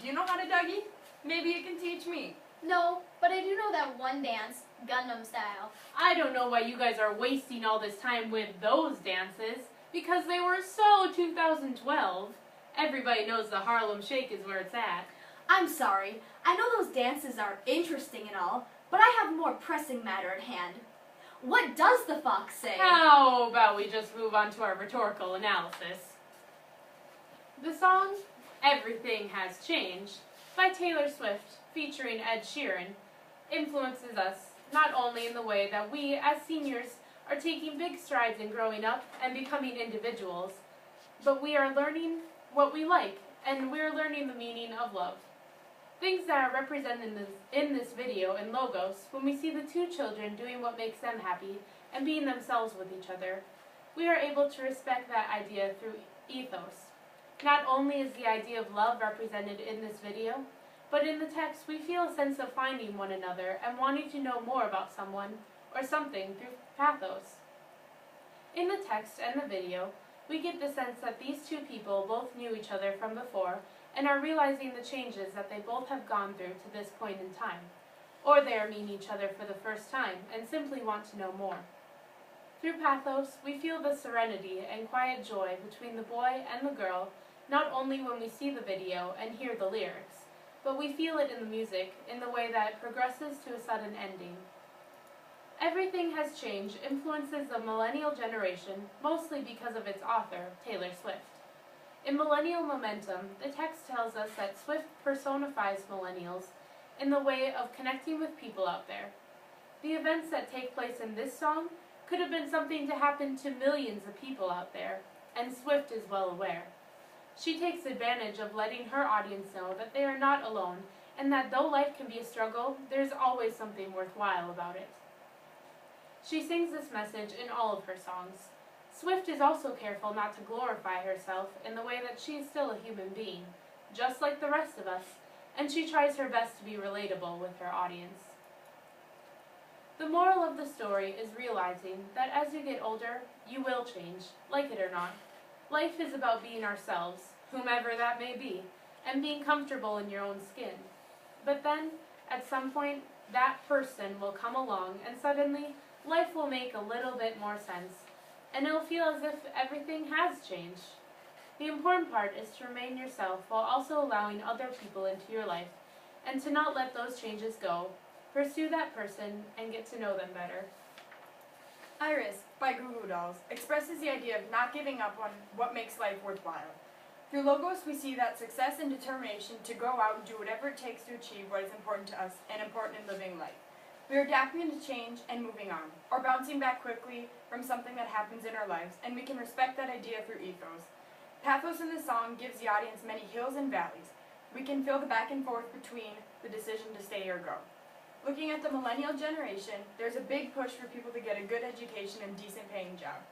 you know how to Dougie? Maybe you can teach me. No, but I do know that one dance, Gundam style. I don't know why you guys are wasting all this time with those dances, because they were so 2012. Everybody knows the Harlem Shake is where it's at. I'm sorry. I know those dances are interesting and all, but I have more pressing matter at hand. What does the fox say? How about we just move on to our rhetorical analysis? The song, Everything Has Changed, by Taylor Swift, featuring Ed Sheeran, influences us not only in the way that we, as seniors, are taking big strides in growing up and becoming individuals, but we are learning what we like, and we're learning the meaning of love. Things that are represented in this video and logos, when we see the two children doing what makes them happy and being themselves with each other, we are able to respect that idea through ethos. Not only is the idea of love represented in this video, but in the text we feel a sense of finding one another and wanting to know more about someone or something through pathos. In the text and the video, we get the sense that these two people both knew each other from before and are realizing the changes that they both have gone through to this point in time. Or they are meeting each other for the first time and simply want to know more. Through pathos, we feel the serenity and quiet joy between the boy and the girl, not only when we see the video and hear the lyrics, but we feel it in the music in the way that it progresses to a sudden ending. Everything Has Changed influences the millennial generation, mostly because of its author, Taylor Swift. In Millennial Momentum, the text tells us that Swift personifies millennials in the way of connecting with people out there. The events that take place in this song could have been something to happen to millions of people out there, and Swift is well aware. She takes advantage of letting her audience know that they are not alone, and that though life can be a struggle, there's always something worthwhile about it. She sings this message in all of her songs. Swift is also careful not to glorify herself in the way that she is still a human being, just like the rest of us, and she tries her best to be relatable with her audience. The moral of the story is realizing that as you get older, you will change, like it or not. Life is about being ourselves, whomever that may be, and being comfortable in your own skin. But then, at some point, that person will come along and suddenly, life will make a little bit more sense, and it'll feel as if everything has changed. The important part is to remain yourself while also allowing other people into your life, and to not let those changes go. Pursue that person and get to know them better. Iris, by Goo Goo Dolls, expresses the idea of not giving up on what makes life worthwhile. Through logos, we see that success and determination to go out and do whatever it takes to achieve what is important to us and important in living life. We are adapting to change and moving on, or bouncing back quickly from something that happens in our lives, and we can respect that idea through ethos. Pathos in the song gives the audience many hills and valleys. We can feel the back and forth between the decision to stay or go. Looking at the millennial generation, there's a big push for people to get a good education and decent paying job.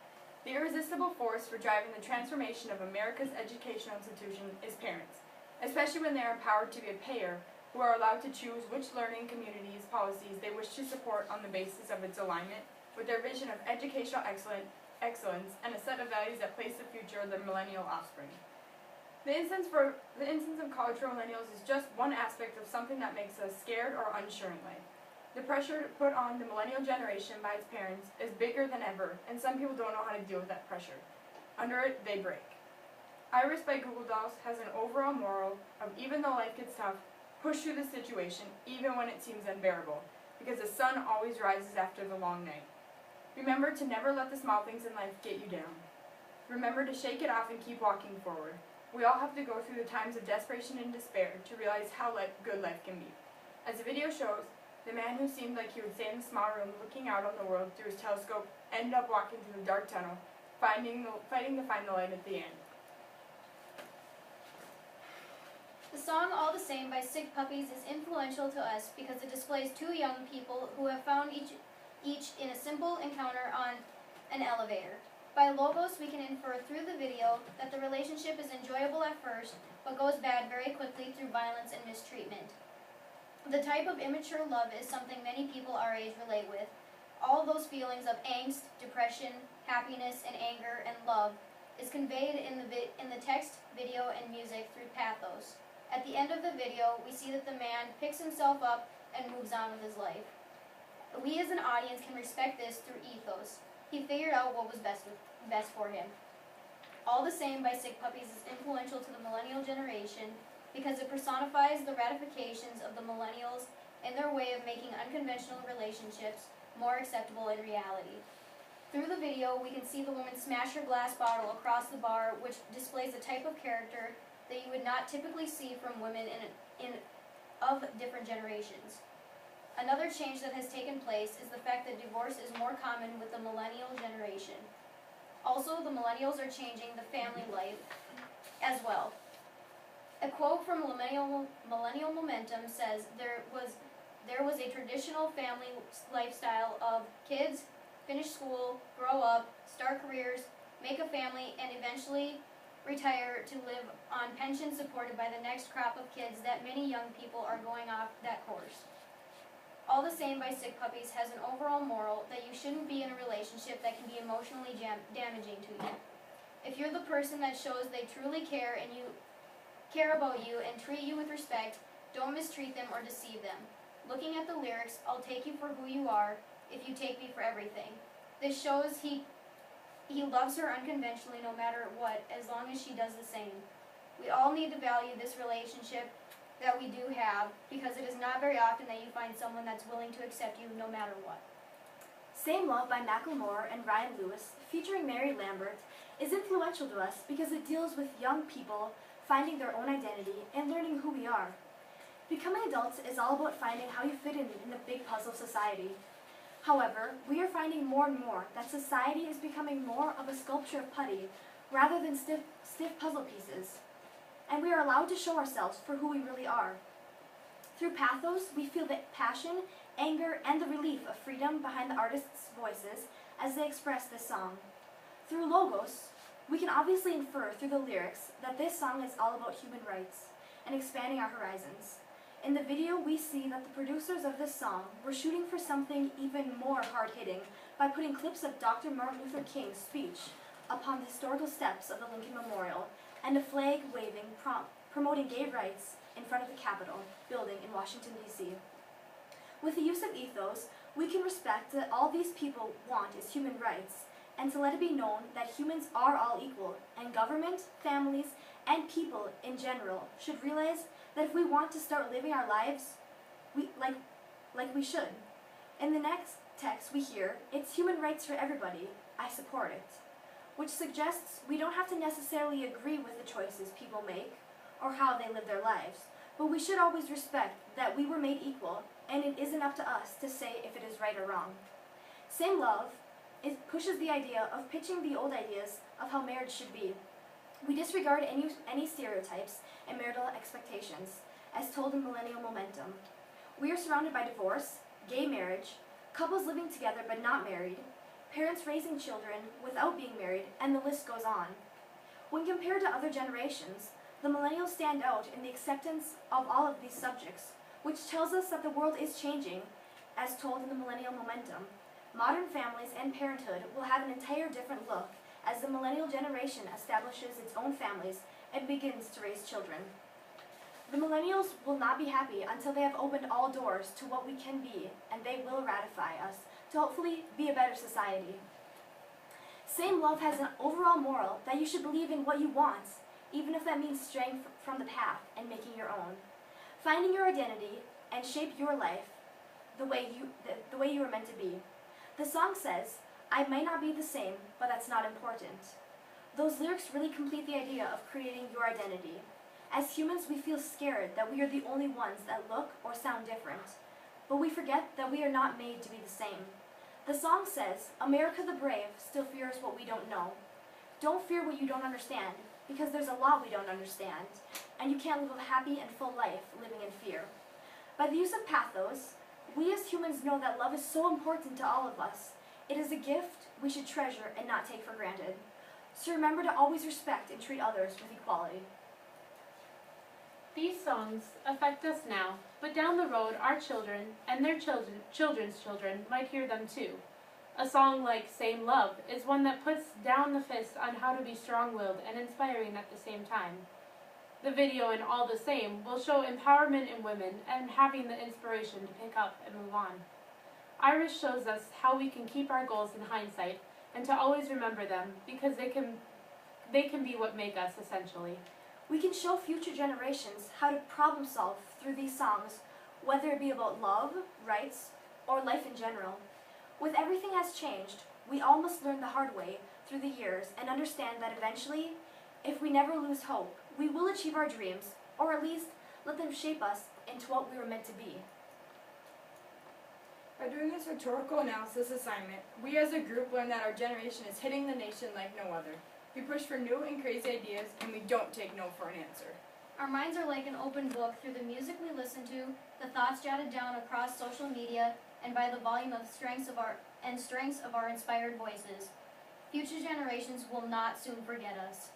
The irresistible force for driving the transformation of America's educational institution is parents, especially when they are empowered to be a payer, who are allowed to choose which learning communities' policies they wish to support on the basis of its alignment with their vision of educational excellence and a set of values that place the future of their millennial offspring. The instance of college for millennials is just one aspect of something that makes us scared or unsure in life. The pressure put on the millennial generation by its parents is bigger than ever, and some people don't know how to deal with that pressure. Under it, they break. Iris by Goo Goo Dolls has an overall moral of even though life gets tough, push through the situation even when it seems unbearable, because the sun always rises after the long night. Remember to never let the small things in life get you down. Remember to shake it off and keep walking forward. We all have to go through the times of desperation and despair to realize how good life can be. As the video shows, the man who seemed like he would stay in the small room looking out on the world through his telescope ended up walking through the dark tunnel, fighting to find the light at the end. The song All the Same by Sick Puppies is influential to us because it displays two young people who have found each in a simple encounter on an elevator. By logos, we can infer through the video that the relationship is enjoyable at first, but goes bad very quickly through violence and mistreatment. The type of immature love is something many people our age relate with. All those feelings of angst, depression, happiness, and anger, and love is conveyed in the text, video, and music through pathos. At the end of the video, we see that the man picks himself up and moves on with his life. We as an audience can respect this through ethos. He figured out what was best for him. All the Same by Sick Puppies is influential to the millennial generation because it personifies the ratifications of the millennials in their way of making unconventional relationships more acceptable in reality. Through the video, we can see the woman smash her glass bottle across the bar, which displays a type of character that you would not typically see from women of different generations. Another change that has taken place is the fact that divorce is more common with the millennial generation. Also, the millennials are changing the family life as well. A quote from Millennial Momentum says, there was a traditional family lifestyle of kids, finish school, grow up, start careers, make a family, and eventually retire to live on pensions supported by the next crop of kids that many young people are going off that course. All the Same by Sick Puppies has an overall moral that you shouldn't be in a relationship that can be emotionally damaging to you. If you're the person that shows they truly care and you care about you and treat you with respect, don't mistreat them or deceive them. Looking at the lyrics, I'll take you for who you are if you take me for everything. This shows he loves her unconventionally no matter what, as long as she does the same. We all need to value this relationship that we do have, because it is not very often that you find someone that's willing to accept you no matter what. Same Love by Macklemore and Ryan Lewis, featuring Mary Lambert, is influential to us because it deals with young people finding their own identity and learning who we are. Becoming adults is all about finding how you fit in the big puzzle of society. However, we are finding more and more that society is becoming more of a sculpture of putty rather than stiff puzzle pieces. And we are allowed to show ourselves for who we really are. Through pathos, we feel the passion, anger, and the relief of freedom behind the artists' voices as they express this song. Through logos, we can obviously infer through the lyrics that this song is all about human rights and expanding our horizons. In the video, we see that the producers of this song were shooting for something even more hard-hitting by putting clips of Dr. Martin Luther King's speech upon the historical steps of the Lincoln Memorial and a flag waving promoting gay rights in front of the Capitol building in Washington, D.C. With the use of ethos, we can respect that all these people want is human rights, and to let it be known that humans are all equal, and government, families, and people in general should realize that if we want to start living our lives like we should. In the next text we hear, it's human rights for everybody, I support it, which suggests we don't have to necessarily agree with the choices people make or how they live their lives, but we should always respect that we were made equal, and it isn't up to us to say if it is right or wrong. Same Love pushes the idea of pitching the old ideas of how marriage should be. We disregard any stereotypes and marital expectations, as told in Millennial Momentum. We are surrounded by divorce, gay marriage, couples living together but not married, parents raising children without being married, and the list goes on. When compared to other generations, the millennials stand out in the acceptance of all of these subjects, which tells us that the world is changing, as told in the Millennial Momentum. Modern families and parenthood will have an entire different look as the millennial generation establishes its own families and begins to raise children. The millennials will not be happy until they have opened all doors to what we can be, and they will ratify us to hopefully be a better society. Same Love has an overall moral that you should believe in what you want, even if that means straying from the path and making your own. Finding your identity and shape your life the way you are meant to be. The song says, I might not be the same, but that's not important. Those lyrics really complete the idea of creating your identity. As humans, we feel scared that we are the only ones that look or sound different, but we forget that we are not made to be the same. The song says, America the brave still fears what we don't know. Don't fear what you don't understand, because there's a lot we don't understand, and you can't live a happy and full life living in fear. By the use of pathos, we as humans know that love is so important to all of us. It is a gift we should treasure and not take for granted. So remember to always respect and treat others with equality. These songs affect us now, but down the road our children and their children's children might hear them too. A song like Same Love is one that puts down the fist on how to be strong-willed and inspiring at the same time. The video in All the Same will show empowerment in women and having the inspiration to pick up and move on. Iris shows us how we can keep our goals in hindsight and to always remember them because they can be what make us, essentially. We can show future generations how to problem solve through these songs, whether it be about love, rights, or life in general. With everything has changed, we all must learn the hard way through the years and understand that eventually, if we never lose hope, we will achieve our dreams, or at least let them shape us into what we were meant to be. By doing this rhetorical analysis assignment, we as a group learn that our generation is hitting the nation like no other. We push for new and crazy ideas, and we don't take no for an answer. Our minds are like an open book through the music we listen to, the thoughts jotted down across social media, and by the volume of strengths of our inspired voices. Future generations will not soon forget us.